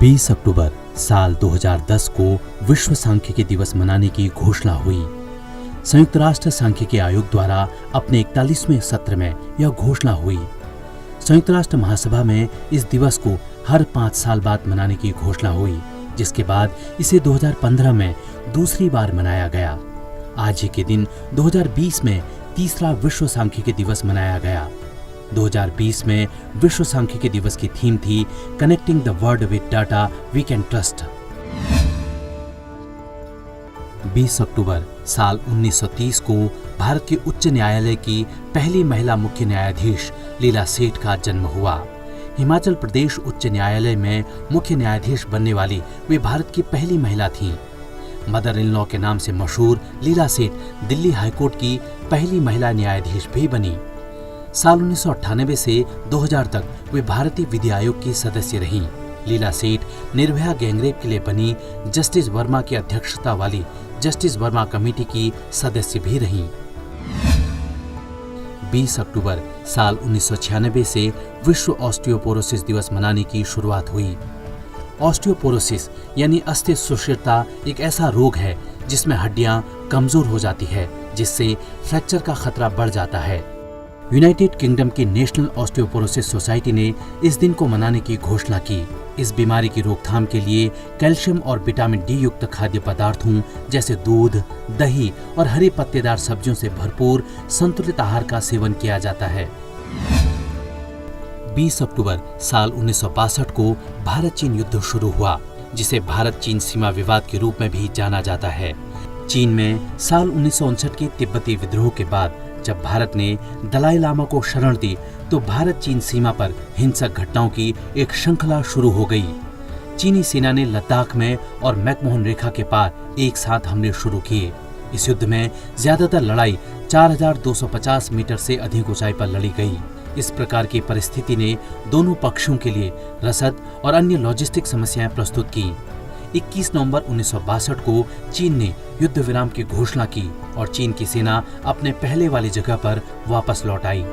20 अक्टूबर साल 2010 को विश्व सांख्यिकी दिवस मनाने की घोषणा हुई। संयुक्त राष्ट्र सांख्यिकी आयोग द्वारा अपने 41वें सत्र में यह घोषणा हुई। संयुक्त राष्ट्र महासभा में इस दिवस को हर 5 साल बाद मनाने की घोषणा हुई, जिसके बाद इसे 2015 में दूसरी बार मनाया गया। आज ही के दिन 2020 में तीसरा विश्व सांख्यिकी दिवस मनाया गया। 2020 में विश्व सांख्यिकी दिवस की थीम थी connecting the world with data we can trust. 20 अक्टूबर साल 1930 को भारत के उच्च न्यायालय की पहली महिला मुख्य न्यायाधीश लीला सेठ का जन्म हुआ। हिमाचल प्रदेश उच्च न्यायालय में मुख्य न्यायाधीश बनने वाली वे भारत की पहली महिला थीं। मदर इन लॉ के नाम से मशहूर लीला सेठ दिल्ली हाईकोर्ट की पहली महिला न्यायाधीश भी बनी। साल 1998 से 2000 तक वे भारतीय विधि आयोग की सदस्य रहीं। लीला सेठ निर्भया गैंगरेप के लिए बनी जस्टिस वर्मा की अध्यक्षता वाली जस्टिस वर्मा कमेटी की सदस्य भी रहीं। 20 अक्टूबर साल 1996 से विश्व ऑस्टियोपोरोसिस दिवस मनाने की शुरुआत हुई। ऑस्टियोपोरोसिस यानी अस्थि सुषिरता एक ऐसा रोग है जिसमें हड्डियां कमजोर हो जाती है, जिससे फ्रैक्चर का खतरा बढ़ जाता है। यूनाइटेड किंगडम की नेशनल ऑस्टियोपोरोसिस सोसाइटी ने इस दिन को मनाने की घोषणा की। इस बीमारी की रोकथाम के लिए कैल्शियम और विटामिन डी युक्त खाद्य पदार्थों जैसे दूध, दही और हरी पत्तेदार सब्जियों से भरपूर संतुलित आहार का सेवन किया जाता है। 20 अक्टूबर साल 1962 को भारत चीन युद्ध शुरू हुआ, जिसे भारत चीन सीमा विवाद के रूप में भी जाना जाता है। चीन में साल 1959 के तिब्बती विद्रोह के बाद जब भारत ने दलाई लामा को शरण दी, तो भारत चीन सीमा पर हिंसक घटनाओं की एक श्रृंखला शुरू हो गई। चीनी सेना ने लद्दाख में और मैकमोहन रेखा के पार एक साथ हमले शुरू किए। इस युद्ध में ज्यादातर लड़ाई 4250 मीटर से अधिक ऊंचाई पर लड़ी गई। इस प्रकार की परिस्थिति ने दोनों पक्षों के लिए रसद और अन्य लॉजिस्टिक समस्याएं प्रस्तुत की। 21 नवंबर 1962 को चीन ने युद्ध विराम की घोषणा की और चीन की सेना अपने पहले वाली जगह पर वापस लौट आई।